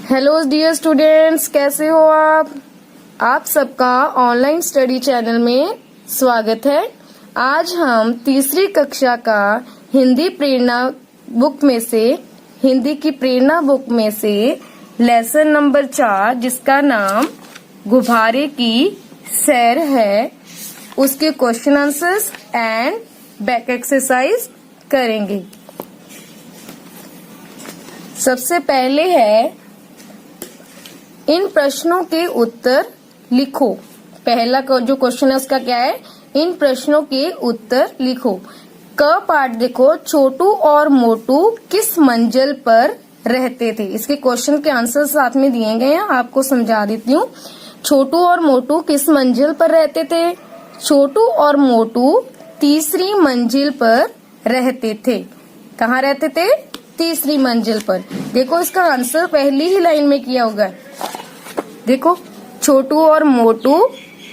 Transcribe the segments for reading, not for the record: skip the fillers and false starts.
Hello dear students, कैसे हो आप सबका ऑनलाइन स्टडी चैनल में स्वागत है। आज हम तीसरी कक्षा का हिंदी की प्रेरणा बुक में से लेसन नंबर 4 जिसका नाम गुब्बारे की सैर है, उसके question answers and back exercise करेंगे। सबसे पहले है इन प्रश्नों के उत्तर लिखो। पहला जो क्वेश्चन है उसका क्या है, इन प्रश्नों के उत्तर लिखो। क पार्ट देखो, छोटू और मोटू किस मंजिल पर रहते थे। इसके क्वेश्चन के आंसर साथ में दिए गए हैं, आपको समझा देती हूँ। छोटू और मोटू किस मंजिल पर रहते थे? छोटू और मोटू तीसरी मंजिल पर रहते थे। कहाँ रहते थे? तीसरी मंजिल पर। देखो इसका आंसर पहली ही लाइन में किया होगा। देखो, छोटू और मोटू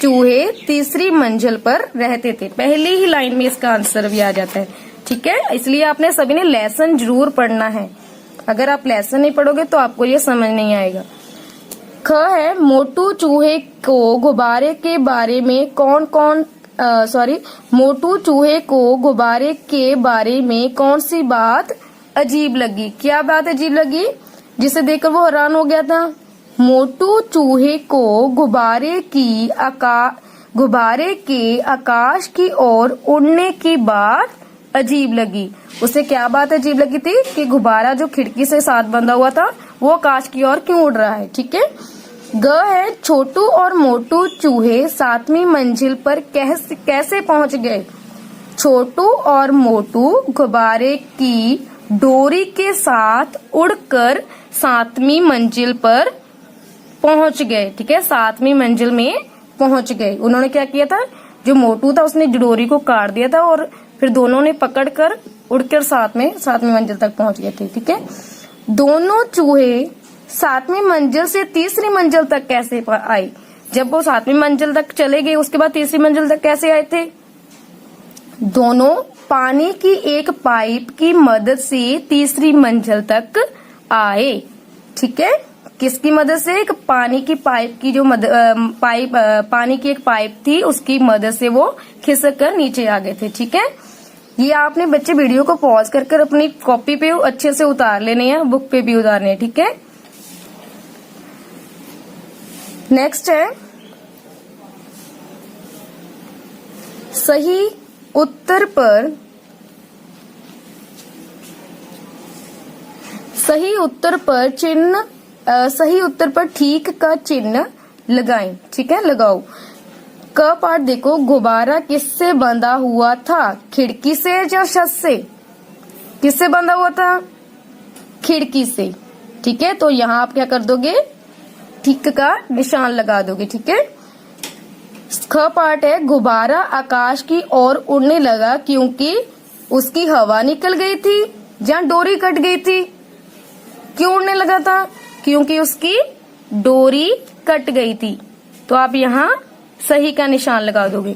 चूहे तीसरी मंजिल पर रहते थे। पहली ही लाइन में इसका आंसर भी आ जाता है। ठीक है, इसलिए आपने सभी ने लेसन जरूर पढ़ना है। अगर आप लेसन नहीं पढ़ोगे तो आपको ये समझ नहीं आएगा। ख है, मोटू चूहे को गुब्बारे के बारे में मोटू चूहे को गुब्बारे के बारे में कौन सी बात अजीब लगी? क्या बात अजीब लगी जिसे देखकर वो हैरान हो गया था? मोटू चूहे को गुब्बारे के आकाश की ओर उड़ने की बात अजीब लगी। उसे क्या बात अजीब लगी थी कि गुब्बारा जो खिड़की से साथ बंधा हुआ था वो आकाश की ओर क्यों उड़ रहा है। ठीक है। ग है, छोटू और मोटू चूहे 7वीं मंजिल पर कैसे पहुंच गए? छोटू और मोटू गुब्बारे की डोरी के साथ उड़कर 7वीं मंजिल पर पहुंच गए। ठीक है, 7वीं मंजिल में पहुंच गए। उन्होंने क्या किया था, जो मोटू था उसने डोरी को काट दिया था और फिर दोनों ने पकड़कर उड़कर 7वीं मंजिल तक पहुंच गए थे। ठीक है, दोनों चूहे 7वीं मंजिल से तीसरी मंजिल तक कैसे आए? जब वो 7वीं मंजिल तक चले गए उसके बाद तीसरी मंजिल तक कैसे आए थे? दोनों पानी की एक पाइप की मदद से तीसरी मंजिल तक आए। ठीक है, किसकी मदद से? एक पानी की पाइप की पानी की एक पाइप थी, उसकी मदद से वो खिसक कर नीचे आ गए थे। ठीक है, ये आपने बच्चे वीडियो को पॉज कर अपनी कॉपी पे अच्छे से उतार लेने हैं, बुक पे भी उतारने हैं। ठीक है, नेक्स्ट है सही उत्तर पर ठीक का चिन्ह लगाएं। ठीक है, लगाओ। क पार्ट देखो, गुब्बारा किससे बंधा हुआ था? खिड़की से या छत से? किससे बंधा हुआ था? खिड़की से। ठीक है, तो यहाँ आप क्या कर दोगे? ठीक का निशान लगा दोगे। ठीक है। ख पार्ट है, गुब्बारा आकाश की ओर उड़ने लगा क्योंकि उसकी हवा निकल गई थी या डोरी कट गई थी? क्यों उड़ने लगा था? क्योंकि उसकी डोरी कट गई थी। तो आप यहाँ सही का निशान लगा दोगे।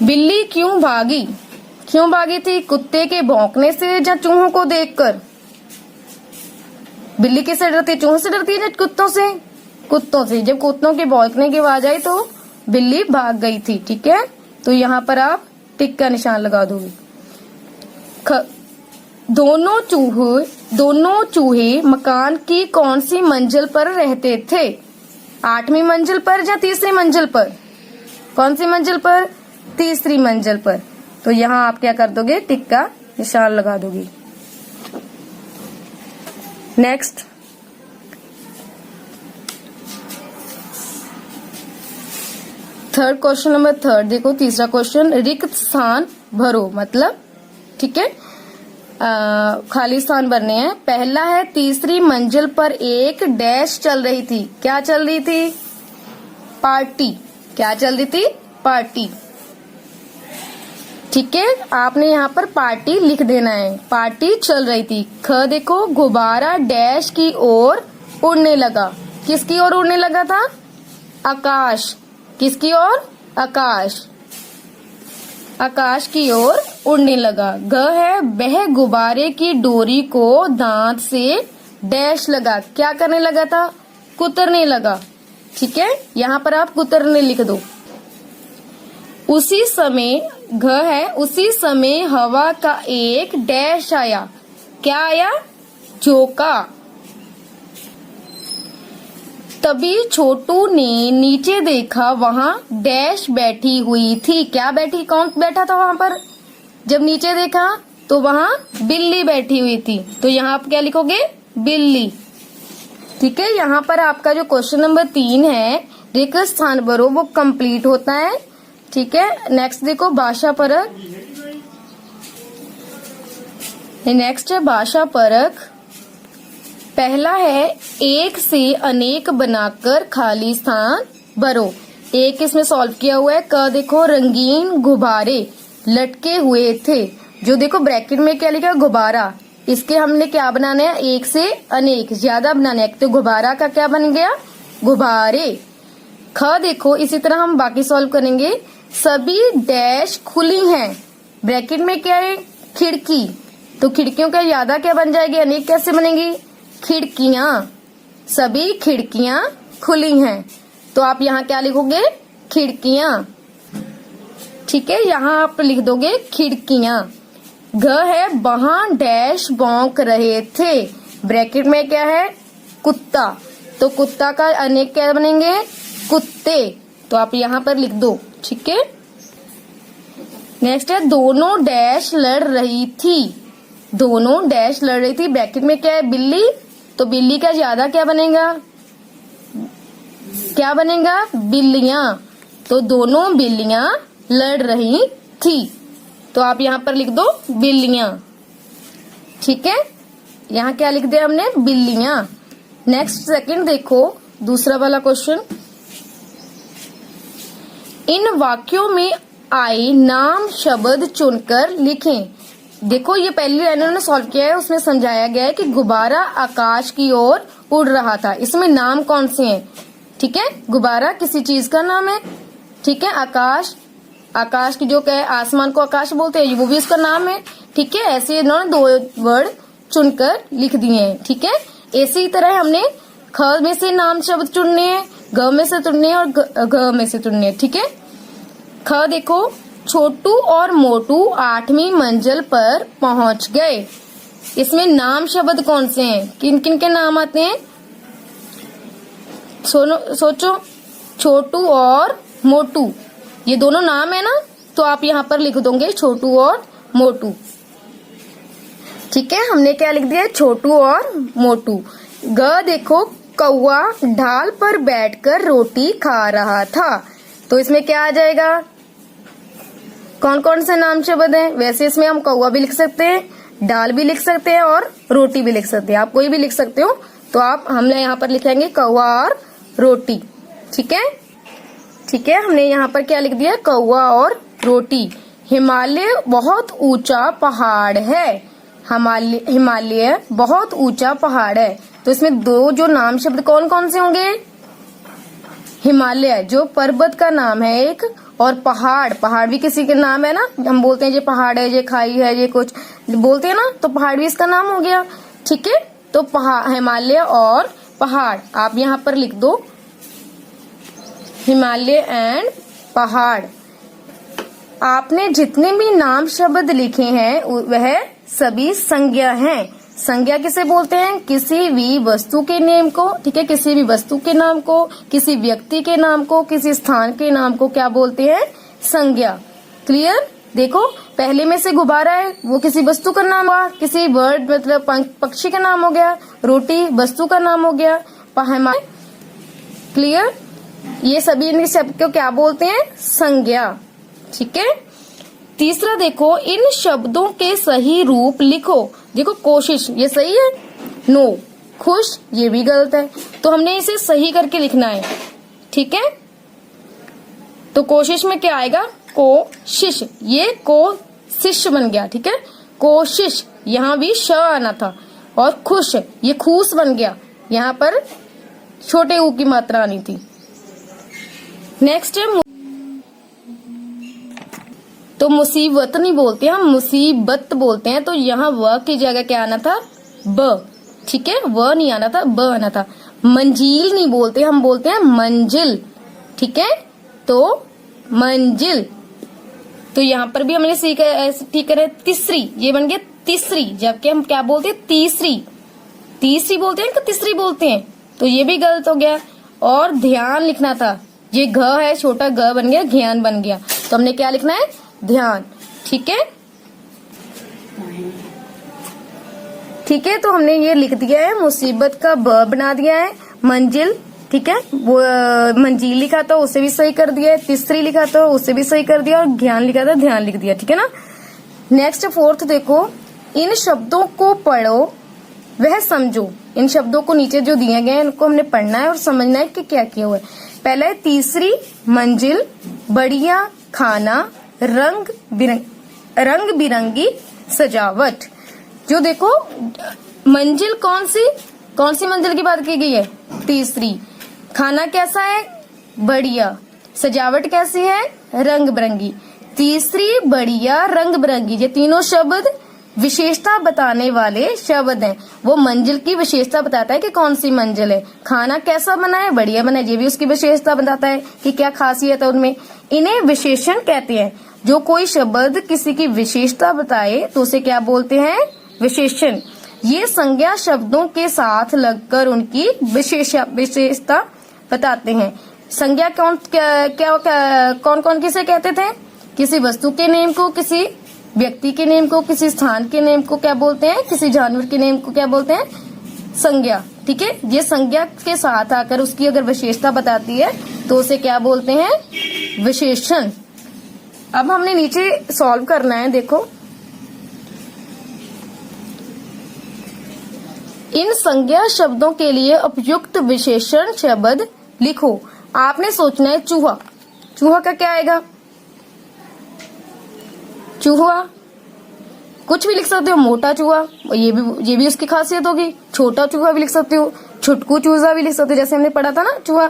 बिल्ली क्यों भागी थी? कुत्ते के भौंकने से या चूहों को देखकर? बिल्ली किससे डरती है? चूहों से डरती है या कुत्तों से? कुत्तों से। जब कुत्तों के भौंकने की आवाज आई तो बिल्ली भाग गई थी। ठीक है, तो यहाँ पर आप टिक का निशान लगा दोगे। दोनों चूहे मकान की कौन सी मंजिल पर रहते थे? 8वीं मंजिल पर या तीसरी मंजिल पर? कौन सी मंजिल पर? तीसरी मंजिल पर। तो यहाँ आप क्या कर दोगे? टिक का निशान लगा दोगे। नेक्स्ट, थर्ड क्वेश्चन नंबर 3 देखो, तीसरा क्वेश्चन, रिक्त स्थान भरो। मतलब ठीक है, खाली स्थान भरने हैं। पहला है, तीसरी मंजिल पर एक डैश चल रही थी। क्या चल रही थी? पार्टी। क्या चल रही थी? पार्टी। ठीक है, आपने यहाँ पर पार्टी लिख देना है। पार्टी चल रही थी। ख देखो, गुब्बारा डैश की ओर उड़ने लगा। किसकी ओर उड़ने लगा था? आकाश। किसकी ओर? आकाश। आकाश की ओर उड़ने लगा। ग है, वह गुब्बारे की डोरी को दांत से डैश लगा, क्या करने लगा था, कुतरने लगा। ठीक है, यहाँ पर आप कुतरने लिख दो। उसी समय घ है, उसी समय हवा का एक डैश आया, क्या आया, झोंका। तभी छोटू ने नीचे देखा, वहां डैश बैठी हुई थी, क्या बैठी, कौन बैठा था वहां पर, जब नीचे देखा तो वहां बिल्ली बैठी हुई थी, तो यहाँ आप क्या लिखोगे, बिल्ली। ठीक है, यहाँ पर आपका जो क्वेश्चन नंबर 3 है, रिक्त स्थान भरो, वो कंप्लीट होता है। ठीक है, नेक्स्ट देखो भाषा परक। नेक्स्ट है भाषा परक। पहला है एक से अनेक बनाकर खाली स्थान भरो। एक इसमें सॉल्व किया हुआ है। क देखो रंगीन गुब्बारे लटके हुए थे, जो देखो ब्रैकेट में क्या लिखा है, गुब्बारा, इसके हमने क्या बनाना है, एक से अनेक, ज्यादा बनाना है, तो गुब्बारा का क्या बन गया, गुब्बारे। ख देखो इसी तरह हम बाकी सॉल्व करेंगे। सभी डैश खुली हैं, ब्रैकेट में क्या है, खिड़की, तो खिड़कियों का ज्यादा क्या बन जाएगी, अनेक कैसे बनेगी, खिड़कियां, सभी खिड़कियां खुली हैं, तो आप यहाँ क्या लिखोगे, खिड़कियां। ठीक है, यहाँ आप लिख दोगे खिड़कियां। घ है वहां डैश भौंक रहे थे, ब्रैकेट में क्या है, कुत्ता, तो कुत्ता का अनेक क्या बनेंगे, कुत्ते, तो आप यहाँ पर लिख दो। ठीक है, नेक्स्ट है दोनों डैश लड़ रही थी, दोनों डैश लड़ रही थी, ब्रैकेट में क्या है, बिल्ली, तो बिल्ली का ज्यादा क्या बनेगा, क्या बनेगा, बिल्लियां, तो दोनों बिल्लियां लड़ रही थी, तो आप यहाँ पर लिख दो बिल्लियां। ठीक है, यहाँ क्या लिख दिया हमने, बिल्लियां। नेक्स्ट सेकंड देखो दूसरा वाला क्वेश्चन। इन वाक्यों में आए नाम शब्द चुनकर लिखें। देखो ये पहली लाइन उन्होंने सॉल्व किया है, उसमें समझाया गया है कि गुब्बारा आकाश की ओर उड़ रहा था, इसमें नाम कौन से हैं। ठीक है, गुब्बारा किसी चीज का नाम है। ठीक है, आकाश, आकाश की जो क्या है, आसमान को आकाश बोलते हैं, वो भी उसका नाम है। ठीक है, ऐसे इन्होंने 2 वर्ड चुनकर लिख दिए हैं। ठीक है, इसी तरह हमने ख में से नाम शब्द चुनने हैं, ग में से चुनने हैं और घ में से चुनने हैं। ठीक है, ख देखो छोटू और मोटू 8वीं मंजिल पर पहुंच गए, इसमें नाम शब्द कौन से हैं, किन किन के नाम आते हैं, सोचो, छोटू और मोटू, ये दोनों नाम है ना, तो आप यहाँ पर लिख दोगे छोटू और मोटू। ठीक है, हमने क्या लिख दिया, छोटू और मोटू। ग देखो कौआ ढाल पर बैठकर रोटी खा रहा था, तो इसमें क्या आ जाएगा, कौन कौन से नाम शब्द हैं, वैसे इसमें हम कौआ भी लिख सकते हैं, ढाल भी लिख सकते हैं और रोटी भी लिख सकते हैं, आप कोई भी लिख सकते हो, तो आप हमने यहाँ पर लिखेंगे कौआ और रोटी। ठीक है, ठीक है, हमने यहाँ पर क्या लिख दिया, कौआ और रोटी। हिमालय बहुत ऊंचा पहाड़ है, हिमालय बहुत ऊंचा पहाड़ है, तो इसमें 2 जो नाम शब्द कौन कौन से होंगे, हिमालय जो पर्वत का नाम है एक, और पहाड़, पहाड़ भी किसी के नाम है ना, हम बोलते हैं ये पहाड़ है, ये खाई है, ये कुछ बोलते हैं ना, तो पहाड़ भी इसका नाम हो गया। ठीक है, तो हिमालय और पहाड़ आप यहाँ पर लिख दो, हिमालय एंड पहाड़। आपने जितने भी नाम शब्द लिखे हैं वह सभी संज्ञा हैं। संज्ञा किसे बोलते हैं, किसी भी वस्तु के नेम को। ठीक है, किसी भी वस्तु के नाम को, किसी व्यक्ति के नाम को, किसी स्थान के नाम को क्या बोलते हैं, संज्ञा। क्लियर, देखो पहले में से गुब्बारा है, वो किसी वस्तु का नाम हुआ, किसी बर्ड मतलब पक्षी का नाम हो गया, रोटी वस्तु का नाम हो गया, क्लियर, ये सभी इन सबको क्या बोलते हैं, संज्ञा। ठीक है, तीसरा देखो इन शब्दों के सही रूप लिखो। देखो कोशिश ये सही है, नो, खुश ये भी गलत है, तो हमने इसे सही करके लिखना है। ठीक है, तो कोशिश में क्या आएगा, कोशिश, ये कोशिश बन गया। ठीक है, कोशिश, यहाँ भी श आना था, और खुश ये खूस बन गया, यहाँ पर छोटे ऊ की मात्रा आनी थी। नेक्स्ट है तो मुसीबत नहीं बोलते, हम मुसीबत बोलते हैं, तो यहाँ व की जगह क्या आना था, ब। ठीक है, व नहीं आना था, ब आना था। मंजिल नहीं बोलते, हम बोलते हैं मंजिल, ठीक है, तो मंजिल। तो यहाँ पर भी हमने ठीक करे तीसरी, ये बन गया तीसरी, जबकि हम क्या बोलते हैं तीसरी, तीसरी बोलते हैं कि तीसरी बोलते हैं, तो ये भी गलत हो गया। और ध्यान लिखना था, ये घ है, छोटा घ बन गया, ज्ञान बन गया, तो हमने क्या लिखना है, ध्यान, ठीक है, ठीक है। तो हमने ये लिख दिया है, मुसीबत का ब बना दिया है, मंजिल, ठीक है, वो मंजिल लिखा था उसे भी सही कर दिया है, तीसरी लिखा था उसे भी सही कर दिया, और ज्ञान लिखा था ध्यान लिख दिया, ठीक है ना। नेक्स्ट फोर्थ देखो, इन शब्दों को पढ़ो वह समझो। इन शब्दों को नीचे जो दिए गए हैं इनको हमने पढ़ना है और समझना है कि क्या किया हुआ है। पहला है तीसरी मंजिल, बढ़िया खाना, रंग बिरंगी सजावट। जो देखो मंजिल कौन सी मंजिल की बात की गई है, तीसरी। खाना कैसा है, बढ़िया। सजावट कैसी है, रंग बिरंगी। तीसरी बढ़िया, रंग बिरंगी, ये तीनों शब्द विशेषता बताने वाले शब्द हैं। वो मंजिल की विशेषता बताता है कि कौन सी मंजिल है। खाना कैसा बना है, बढ़िया बना है, ये भी उसकी विशेषता बताता है कि क्या खासियत है उनमें। इन्हें विशेषण कहते हैं। जो कोई शब्द किसी की विशेषता बताए तो उसे क्या बोलते हैं, विशेषण। ये संज्ञा शब्दों के साथ लगकर उनकी विशेषता बताते हैं। संज्ञा कौन कौन किसे कहते थे, किसी वस्तु के नेम को, किसी व्यक्ति के नेम को, किसी स्थान के नेम को क्या बोलते हैं, किसी जानवर के नेम को क्या बोलते हैं, संज्ञा, ठीक है। ये संज्ञा के साथ आकर उसकी अगर विशेषता बताती है तो उसे क्या बोलते हैं, विशेषण। अब हमने नीचे सॉल्व करना है, देखो इन संज्ञा शब्दों के लिए उपयुक्त विशेषण शब्द लिखो। आपने सोचना है चूहा, चूहा का क्या आएगा, चूहा कुछ भी लिख सकते हो, मोटा चूहा, ये भी उसकी खासियत होगी। छोटा चूहा भी लिख सकते हो, छुटकू चूजा भी लिख सकते हो, जैसे हमने पढ़ा था ना चूहा,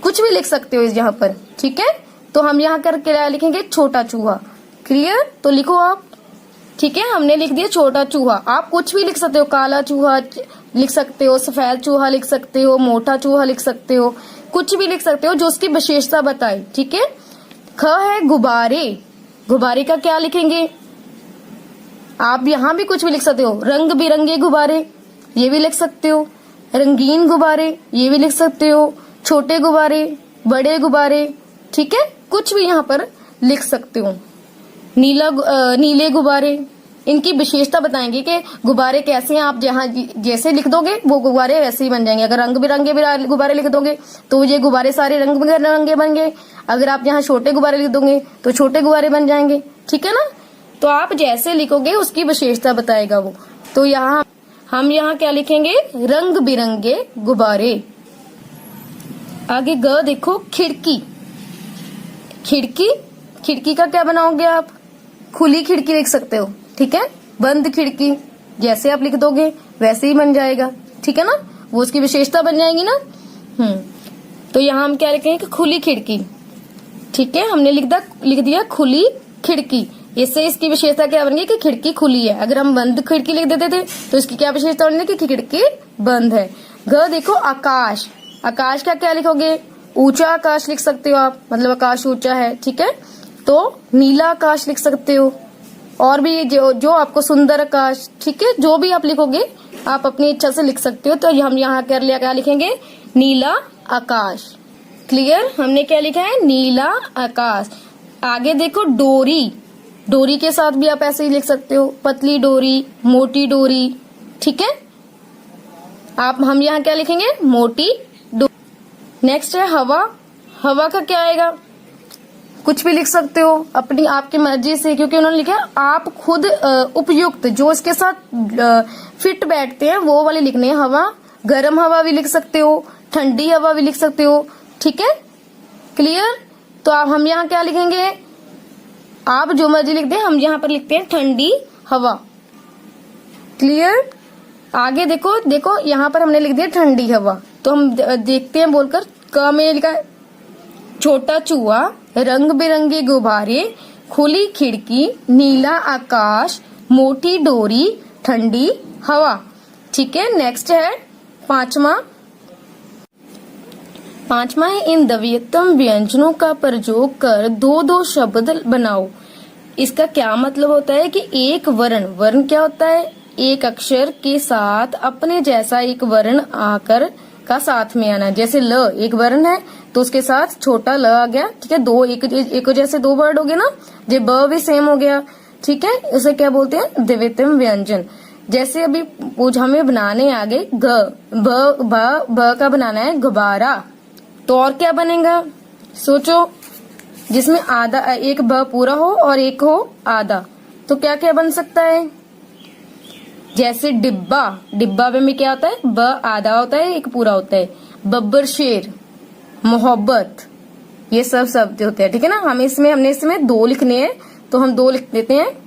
कुछ भी लिख सकते हो इस यहाँ पर, ठीक है। तो हम यहाँ करके क्या लिखेंगे, छोटा चूहा, क्लियर। तो लिखो आप, ठीक है, हमने लिख दिया छोटा चूहा। आप कुछ भी लिख सकते हो, काला चूहा लिख सकते हो, सफेद चूहा लिख सकते हो, मोटा चूहा लिख सकते हो, कुछ भी लिख सकते हो जो उसकी विशेषता बताए, ठीक है। ख है गुब्बारे, गुब्बारे का क्या लिखेंगे, आप यहाँ भी कुछ भी लिख सकते हो, रंग बिरंगे गुब्बारे ये भी लिख सकते हो, रंगीन गुब्बारे ये भी लिख सकते हो, छोटे गुब्बारे, बड़े गुब्बारे, ठीक है, कुछ भी यहाँ पर लिख सकते हो। नीले गुब्बारे, इनकी विशेषता बताएंगे कि गुब्बारे कैसे हैं। आप जहाँ जैसे लिख दोगे वो गुब्बारे वैसे ही बन जाएंगे। अगर रंग बिरंगे गुब्बारे लिख दोगे तो ये गुब्बारे सारे रंग बिरंगे बन गए। अगर आप यहाँ छोटे गुब्बारे लिख दोगे तो छोटे गुब्बारे बन जाएंगे, ठीक है ना। तो आप जैसे लिखोगे उसकी विशेषता बताएगा वो। तो यहाँ हम यहाँ क्या लिखेंगे, रंग बिरंगे गुब्बारे। आगे ग देखो, खिड़की, खिड़की, खिड़की का क्या बनाओगे आप, खुली खिड़की लिख सकते हो, ठीक है। बंद खिड़की जैसे आप लिख दोगे वैसे ही बन जाएगा, ठीक है ना, वो उसकी विशेषता बन जाएगी ना। तो यहाँ हम क्या लिखेंगे कि खुली खिड़की, ठीक है, हमने लिख दिया खुली खिड़की। इससे इसकी विशेषता क्या बन गई कि खिड़की खुली है। अगर हम बंद खिड़की लिख देते थे तो इसकी क्या विशेषता बन गई कि खिड़की बंद है। ग देखो आकाश, आकाश का क्या लिखोगे, ऊंचा आकाश लिख सकते हो आप, मतलब आकाश ऊंचा है, ठीक है। तो नीला आकाश लिख सकते हो, और भी जो आपको सुंदर आकाश, ठीक है, जो भी आप लिखोगे आप अपनी इच्छा से लिख सकते हो। तो हम यहाँ क्या लिखेंगे, नीला आकाश, क्लियर। हमने क्या लिखा है, नीला आकाश। आगे देखो डोरी, डोरी के साथ भी आप ऐसे ही लिख सकते हो, पतली डोरी, मोटी डोरी, ठीक है। हम यहाँ क्या लिखेंगे, मोटी डोरी। नेक्स्ट है हवा, हवा का क्या आएगा, कुछ भी लिख सकते हो अपनी आपकी मर्जी से, क्योंकि उन्होंने लिखा है आप खुद उपयुक्त जो इसके साथ फिट बैठते हैं वो वाले लिखने हैं। हवा, गर्म हवा भी लिख सकते हो, ठंडी हवा भी लिख सकते हो, ठीक है, क्लियर। तो अब हम यहाँ क्या लिखेंगे, आप जो मर्जी लिख दें, हम यहाँ पर लिखते हैं ठंडी हवा, क्लियर। आगे देखो यहाँ पर हमने लिख दिया ठंडी हवा। तो हम देखते हैं बोलकर, क में लिखा है छोटा चूहा, रंग बिरंगे गुब्बारे, खुली खिड़की, नीला आकाश, मोटी डोरी, ठंडी हवा, ठीक है। नेक्स्ट है पांचवा है इन द्वित्वम व्यंजनों का प्रयोग कर दो दो शब्द बनाओ। इसका क्या मतलब होता है कि एक वर्ण क्या होता है, एक अक्षर के साथ अपने जैसा एक वर्ण आकर का साथ में आना। जैसे ल एक वर्ण है तो उसके साथ छोटा ल आ गया, ठीक है। दो एक जैसे दो वर्ड हो गए ना, जो ब भी सेम हो गया, ठीक है। उसे क्या बोलते हैं, द्वित्वम व्यंजन। जैसे अभी हमें बनाने आगे ब का बनाना है गुब्बारा, तो और क्या बनेगा सोचो, जिसमें आधा एक ब पूरा हो और एक हो आधा, तो क्या क्या बन सकता है। जैसे डिब्बा में क्या होता है, ब आधा होता है एक पूरा होता है। बब्बर शेर, मोहब्बत, ये सब शब्द होते हैं, ठीक है ना। हमने इसमें दो लिखने हैं तो हम दो लिख देते हैं,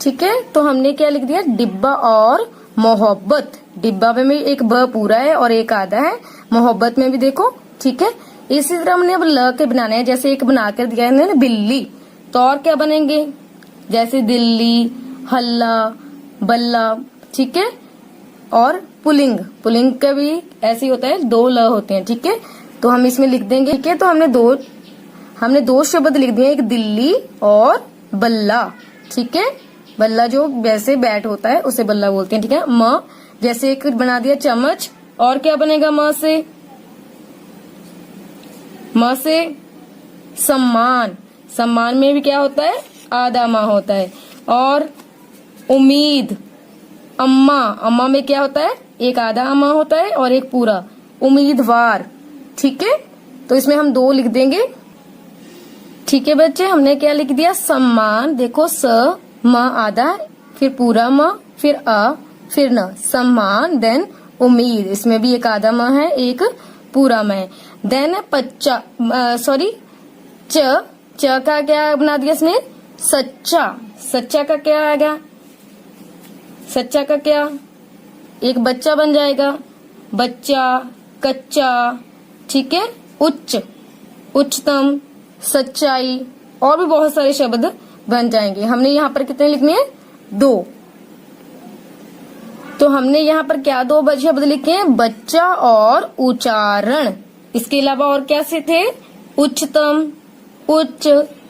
ठीक है। तो हमने क्या लिख दिया, डिब्बा और मोहब्बत। डिब्बा में एक ब पूरा है और एक आधा है, मोहब्बत में भी देखो, ठीक है। इसी तरह हमने अब ल के बनाने हैं। जैसे एक बनाकर दिया है ना बिल्ली, तो और क्या बनेंगे, जैसे दिल्ली, हल्ला, बल्ला, ठीक है। और पुलिंग का भी ऐसे ही होता है, दो ल होते हैं, ठीक है। तो हम इसमें लिख देंगे, ठीक है। तो हमने दो शब्द लिख दिए, एक दिल्ली और बल्ला, ठीक है। बल्ला जो वैसे बैट होता है उसे बल्ला बोलते हैं, ठीक है। म जैसे एक बना दिया चम्मच, और क्या बनेगा म से सम्मान में भी क्या होता है, आधा म होता है। और उम्मीद, अम्मा में क्या होता है, एक आधा अम्मा होता है और एक पूरा। उम्मीदवार, ठीक है। तो इसमें हम दो लिख देंगे, ठीक है बच्चे। हमने क्या लिख दिया, सम्मान, देखो स म आधा, फिर पूरा म, फिर अ, फिर न, सम्मान। देन उम्मीद, इसमें भी एक आधा म है एक पूरा म है। देन च का क्या बना दिया इसमें, सच्चा का क्या आएगा, सच्चा का क्या, एक बच्चा बन जाएगा, बच्चा, कच्चा, ठीक है। उच्चतम, सच्चाई, और भी बहुत सारे शब्द बन जाएंगे। हमने यहाँ पर कितने लिखने हैं, दो। तो हमने यहाँ पर क्या दो शब्द लिखे हैं, बच्चा और उच्चारण। इसके अलावा और क्या से थे, उच्चतम, उच्च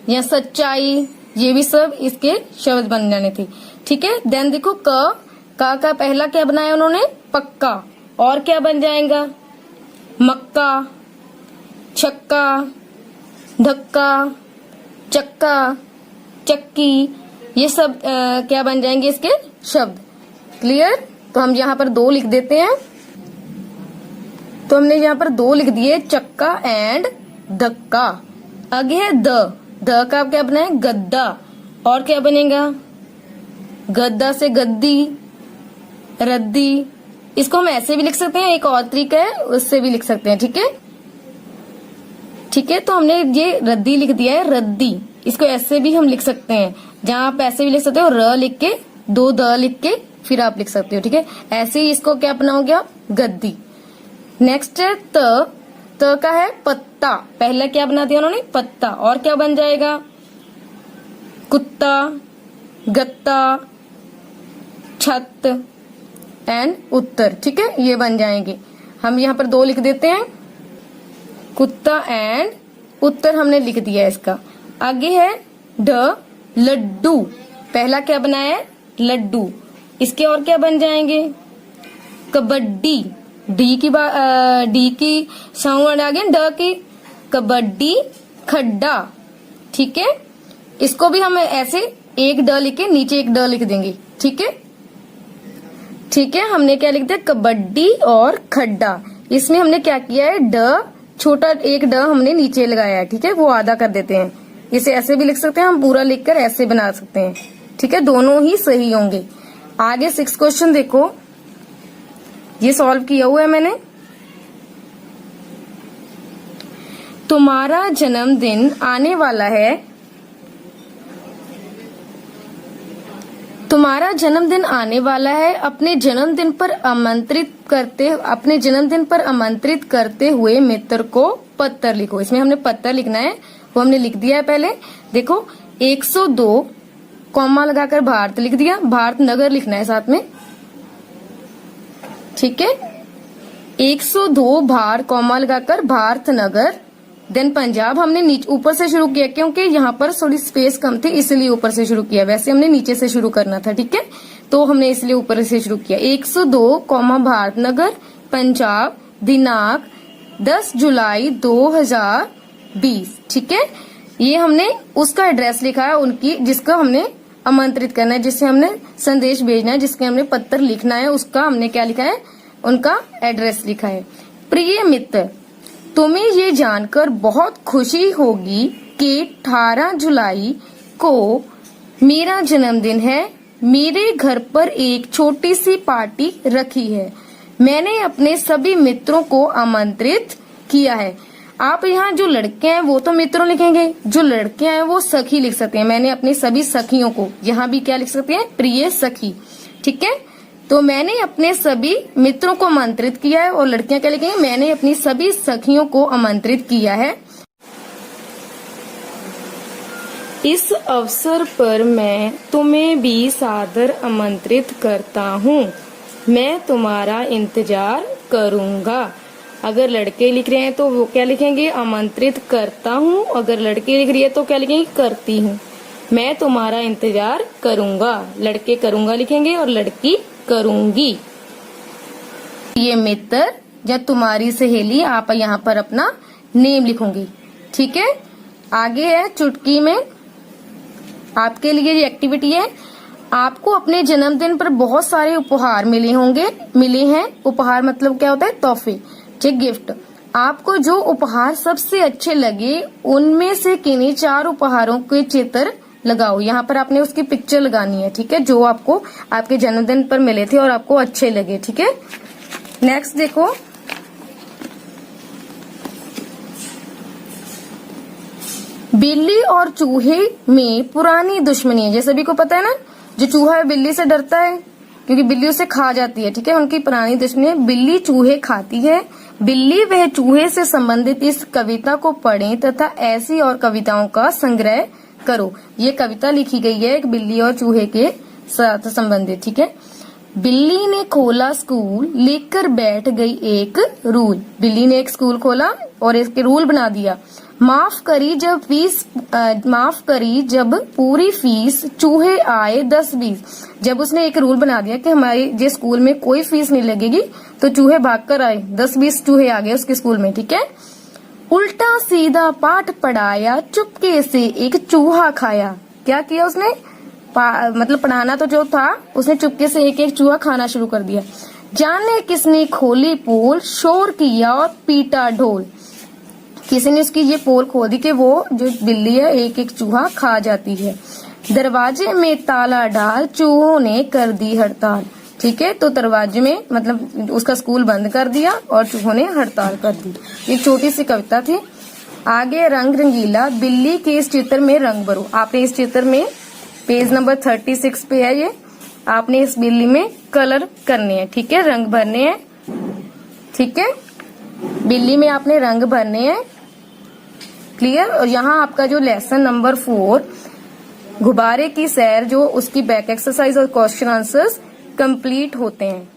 या सच्चाई, ये भी सब इसके शब्द बन जाने थे, ठीक है। देन देखो का पहला क्या बनाया उन्होंने, पक्का, और क्या बन जाएगा, मक्का, छक्का, धक्का, चक्का, चक्की, ये सब क्या बन जाएंगे इसके शब्द। क्लियर। तो हम यहाँ पर दो लिख देते हैं। तो हमने यहाँ पर दो लिख दिए, चक्का एंड धक्का। आगे है द का क्या बना है, गद्दा, और क्या बनेगा, गद्दा से गद्दी, रद्दी। इसको हम ऐसे भी लिख सकते हैं, एक और तरीका है उससे भी लिख सकते हैं, ठीक है। ठीक है, तो हमने ये रद्दी लिख दिया है, रद्दी। इसको ऐसे भी हम लिख सकते हैं, जहां आप ऐसे भी लिख सकते हो, र लिख के दो द लिख के फिर आप लिख सकते हो, ठीक है। ऐसे ही इसको क्या अपना हो गया, गद्दी। नेक्स्ट है त का है पत्ता। पहला क्या बना दिया उन्होंने, पत्ता, और क्या बन जाएगा, कुत्ता, गत्ता, छत एंड उत्तर, ठीक है। ये बन जाएंगे। हम यहाँ पर दो लिख देते हैं, कुत्ता एंड उत्तर हमने लिख दिया है इसका। आगे है ढ, लड्डू। पहला क्या बनाया है, लड्डू। इसके और क्या बन जाएंगे, कबड्डी, डी की साउंड आ गई, ड की, कबड्डी, खड्डा, ठीक है। इसको भी हम ऐसे एक ड लिख के नीचे एक ड लिख देंगे, ठीक है। ठीक है, हमने क्या लिख दिया, कबड्डी और खड्डा। इसमें हमने क्या किया है, ड छोटा एक ड हमने नीचे लगाया है, ठीक है, वो आधा कर देते हैं। इसे ऐसे भी लिख सकते हैं, हम पूरा लिखकर ऐसे बना सकते हैं, ठीक है, दोनों ही सही होंगे। आगे 6 क्वेश्चन देखो, ये सॉल्व किया हुआ है मैंने। तुम्हारा जन्मदिन आने वाला है, तुम्हारा जन्मदिन आने वाला है, अपने जन्मदिन पर आमंत्रित करते हुए मित्र को पत्र लिखो। इसमें हमने पत्र लिखना है, वो हमने लिख दिया है पहले। देखो 102 कॉमा लगाकर भारत लिख दिया, भारत नगर लिखना है साथ में, ठीक है। 102 भार कॉमा लगाकर भारत नगर, देन पंजाब। हमने नीचे ऊपर से शुरू किया क्योंकि यहाँ पर थोड़ी स्पेस कम थी, इसलिए ऊपर से शुरू किया। वैसे हमने नीचे से शुरू करना था, ठीक है, तो हमने इसलिए ऊपर से शुरू किया। 102 कॉमा भारत नगर, पंजाब, दिनांक 10 जुलाई 2020, ठीक है। ये हमने उसका एड्रेस लिखा है उनकी, जिसका हमने आमंत्रित करना है, जिससे हमने संदेश भेजना है, जिसके हमने पत्र लिखना है, उसका हमने क्या लिखा है, उनका एड्रेस लिखा है। प्रिय मित्र, तुम्हें ये जानकर बहुत खुशी होगी कि 18 जुलाई को मेरा जन्मदिन है। मेरे घर पर एक छोटी सी पार्टी रखी है। मैंने अपने सभी मित्रों को आमंत्रित किया है। आप यहाँ जो लड़के हैं वो तो मित्रों लिखेंगे, जो लड़के हैं वो सखी लिख सकते हैं। मैंने अपनी सभी सखियों को, यहाँ भी क्या लिख सकते हैं, प्रिय सखी, ठीक है। तो मैंने अपने सभी मित्रों को आमंत्रित किया है, और लड़कियां क्या लिखेंगे, मैंने अपनी सभी सखियों को आमंत्रित किया है। इस अवसर पर मैं तुम्हें भी सादर आमंत्रित करता हूँ। मैं तुम्हारा इंतजार करूँगा। अगर लड़के लिख रहे हैं तो वो क्या लिखेंगे, आमंत्रित करता हूँ। अगर लड़की लिख रही है तो क्या लिखेंगे, करती हूँ। मैं तुम्हारा इंतजार करूँगा, लड़के करूँगा लिखेंगे और लड़की करूँगी। ये मित्र या तुम्हारी सहेली, आप यहाँ पर अपना नेम लिखोगी, ठीक है। आगे है चुटकी में आपके लिए ये एक्टिविटी है। आपको अपने जन्मदिन पर बहुत सारे उपहार मिले हैं। उपहार मतलब क्या होता है, तोहफे, गिफ्ट। आपको जो उपहार सबसे अच्छे लगे उनमें से किन्हीं 4 उपहारों के चित्र लगाओ। यहाँ पर आपने उसकी पिक्चर लगानी है, ठीक है, जो आपको आपके जन्मदिन पर मिले थे और आपको अच्छे लगे, ठीक है। नेक्स्ट देखो, बिल्ली और चूहे में पुरानी दुश्मनी है। जैसे सभी को पता है ना, जो चूहा है बिल्ली से डरता है क्योंकि बिल्ली उसे खा जाती है, ठीक है। उनकी पुरानी दुश्मनी है, बिल्ली चूहे खाती है। बिल्ली वह चूहे से संबंधित इस कविता को पढ़ें तथा ऐसी और कविताओं का संग्रह करो। ये कविता लिखी गई है एक बिल्ली और चूहे के साथ संबंधित, ठीक है। बिल्ली ने खोला स्कूल, लेकर बैठ गई एक रूल। बिल्ली ने एक स्कूल खोला और इसके रूल बना दिया। माफ करी जब पूरी फीस, चूहे आए 10-20। जब उसने एक रूल बना दिया कि हमारे जिस स्कूल में कोई फीस नहीं लगेगी, तो चूहे भागकर आए, 10-20 चूहे आ गए उसके स्कूल में, ठीक है। उल्टा सीधा पाठ पढ़ाया, चुपके से एक चूहा खाया। क्या किया उसने, मतलब पढ़ाना तो जो था, उसने चुपके से एक एक चूहा खाना शुरू कर दिया। जाने किसने खोली पोल, शोर किया और पीटा ढोल। किसी ने उसकी ये पोल खोल दी कि वो जो बिल्ली है एक एक चूहा खा जाती है। दरवाजे में ताला डाल, चूहों ने कर दी हड़ताल, ठीक है। तो दरवाजे में मतलब उसका स्कूल बंद कर दिया और चूहों ने हड़ताल कर दी। एक छोटी सी कविता थी। आगे रंग रंगीला, बिल्ली के इस चित्र में रंग भरो। आपने इस चित्र में पेज नंबर 36 पे है ये, आपने इस बिल्ली में कलर करने हैं, ठीक है, रंग भरने हैं, ठीक है। बिल्ली में आपने रंग भरने हैं, क्लियर। और यहाँ आपका जो लेसन नंबर 4 गुब्बारे की सैर, जो उसकी बैक एक्सरसाइज और क्वेश्चन आंसर्स कंप्लीट होते हैं।